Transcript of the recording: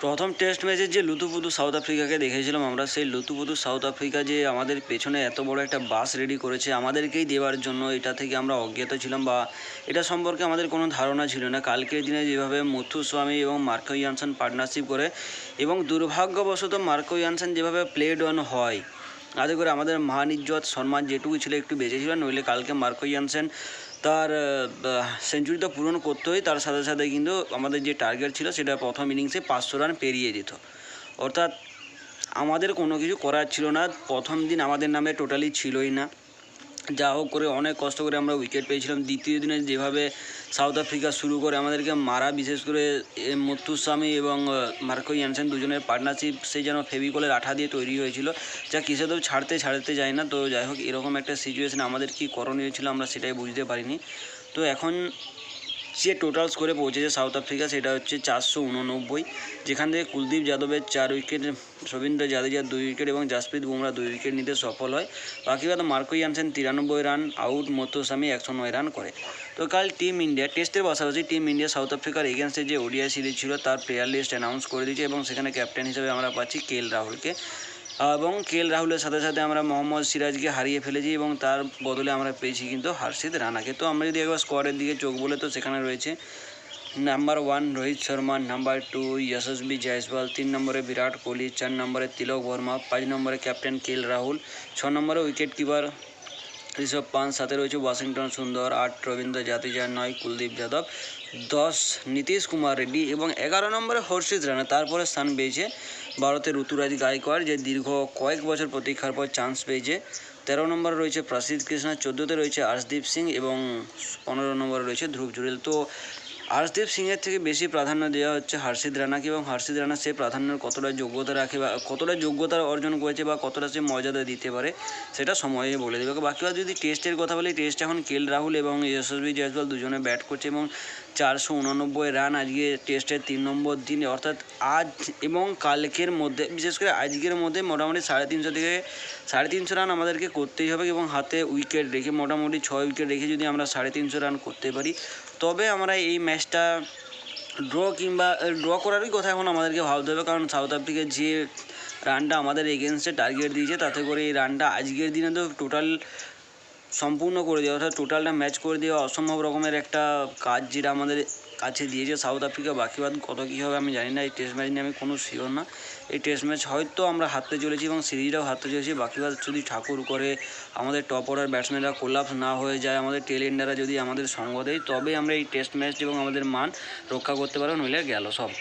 প্রথম টেস্ট ম্যাচে যে লুতুপুতু সাউথ আফ্রিকাকে দেখেছিলাম আমরা, সেই লুতুপুতু সাউথ আফ্রিকা যে আমাদের পেছনে এত বড় একটা বাস রেডি করেছে আমাদেরকেই দেওয়ার জন্য, এটা থেকে আমরা অজ্ঞাত ছিলাম বা এটা সম্পর্কে আমাদের কোনো ধারণা ছিল না। কালকের দিনে যেভাবে মুথুস্বামী এবং মার্কো ইয়ানসেন পার্টনারশিপ করে এবং দুর্ভাগ্যবশত মার্কো ইয়ানসেন যেভাবে প্লেড অন হয়, তাতে করে আমাদের মান ইজ্জত সম্মান যেটুকু ছিল একটু বেঁচে ছিল, নইলে কালকে মার্কো ইয়ানসেন তার সেঞ্চুরি তো পূরণ করতেই, তার সাথে সাথে কিন্তু আমাদের যে টার্গেট ছিল সেটা প্রথম ইনিংসে 500 রান পেরিয়ে যেত। অর্থাৎ আমাদের কোনো কিছু করার ছিল না, প্রথম দিন আমাদের নামে টোটালি ছিলই না। যা হোক করে অনেক কষ্ট করে আমরা উইকেট পেয়েছিলাম। দ্বিতীয় দিনে যেভাবে সাউথ আফ্রিকা শুরু করে আমাদেরকে মারা, বিশেষ করে মুথুস্বামী এবং মার্কো ইয়ানসেন দুজনের পার্টনারশিপ সেই যেন ফেভিকলের আঠা দিয়ে তৈরি হয়েছিল, যা কিসেতেও ছাড়তে যায় না। তো যাই হোক, এরকম একটা সিচুয়েশান আমাদের কী করণীয় ছিল আমরা সেটাই বুঝতে পারিনি। তো এখন যে টোটাল স্কোরে পৌঁছেছে সাউথ আফ্রিকা সেটা হচ্ছে 489, যেখান থেকে কুলদীপ যাদবের 4 উইকেট, রবীন্দ্র জাদেজার 2 উইকেট এবং জাসপ্রীত বুমরা 2 উইকেট নিতে সফল হয়। বাকি বাদ Marco Jansen 93 run out, Muthusamy 109 run করে। তো কাল টিম ইন্ডিয়া টেস্টের পাশাপাশি টিম ইন্ডিয়া সাউথ আফ্রিকার এগেনস্টে যে ওডিআই সিরিজ ছিল তার প্লেয়ার লিস্ট অ্যানাউন্স করে দিয়েছে এবং সেখানে ক্যাপ্টেন হিসেবে আমরা পাচ্ছি কেএল রাহুলকে, এবং কেএল রাহুলের সাথে সাথে আমরা মোহাম্মদ সিরাজকে হারিয়ে ফেলেছি এবং তার বদলে আমরা পেয়েছি কিন্তু হর্ষিত রানাকে। তো আমরা যদি একবার স্কোয়াডের দিকে চোখ বলে, তো সেখানে রয়েছে নাম্বার 1 রোহিত শর্মা, নাম্বার 2 যশস্বী জয়সওয়াল, 3 নম্বরে বিরাট কোহলি, 4 নম্বরে তিলক বর্মা, 5 নম্বরে ক্যাপ্টেন কেএল রাহুল, 6 নম্বরে উইকেট কিপার ঋষভ পান্ট, 7 রয়েছে ওয়াশিংটন সুন্দর, 8 রবীন্দ্র জাদেজা, 9 কুলদীপ যাদব, 10 নীতিশ কুমার রেড্ডি এবং 11 নম্বরে হর্ষিত রানা। তারপরে স্থান পেয়েছে ভারতের ঋতুরাজ গায়কোয়াড়, যে দীর্ঘ কয়েক বছর প্রতীক্ষার পর চান্স পেয়েছে। 13 নম্বরে রয়েছে প্রসিদ্ধ কৃষ্ণা, 14তে রয়েছে আর্শদীপ সিং এবং 15 নম্বরে রয়েছে ধ্রুব জুরেল। তো আর্শদীপ সিংয়ের থেকে বেশি প্রাধান্য দেওয়া হচ্ছে হর্ষিত রানাকে, এবং হর্ষিত রানা সে প্রাধান্যের কতটা যোগ্যতা রাখে বা কতটা যোগ্যতা অর্জন করেছে বা কতটা সে মর্যাদা দিতে পারে সেটা সময়ে বলে দেবে। বাকি যদি টেস্টের কথা বলি, টেস্ট এখন কেএল রাহুল এবং যশস্বী জয়সওয়াল দুজনে ব্যাট করছে এবং 489 রান আজকে টেস্টের 3 নম্বর দিন, অর্থাৎ আজ এবং কালকের মধ্যে, বিশেষ করে আজকের মধ্যে মোটামুটি 350 থেকে 350 রান আমাদেরকে করতেই হবে এবং হাতে উইকেট রেখে মোটামুটি 6 উইকেট রেখে যদি আমরা 350 রান করতে পারি, তবে আমরা এই ম্যাচটা ড্র করারই কথা এখন আমাদেরকে ভাবতে হবে। কারণ সাউথ আফ্রিকা যে রানটা আমাদের এগেনস্টে টার্গেট দিয়েছে, তাতে করে এই রানটা আজকের দিনে তো টোটাল সম্পূর্ণ করে দেওয়া, অর্থাৎ টোটালটা ম্যাচ করে দেওয়া অসম্ভব রকমের একটা কাজ যেটা আমাদের কাছে দিয়েছে সাউথ আফ্রিকা। বাকি বাদ কত কী হবে আমি জানি না, এই টেস্ট ম্যাচ নিয়ে আমি কোনো শিওর না। এই টেস্ট ম্যাচ হয়তো আমরা হারতে চলেছি এবং সিরিজটাও হারতে চলেছি। বাকি বাদ যদি ঠাকুর করে আমাদের টপ অর্ডার ব্যাটসম্যানরা কোলাপস না হয়ে যায়, আমাদের টেল এন্ডাররা যদি আমাদের সঙ্গ দেয়, তবে আমরা এই টেস্ট ম্যাচ এবং আমাদের মান রক্ষা করতে পারবো, নইলে গেল সব।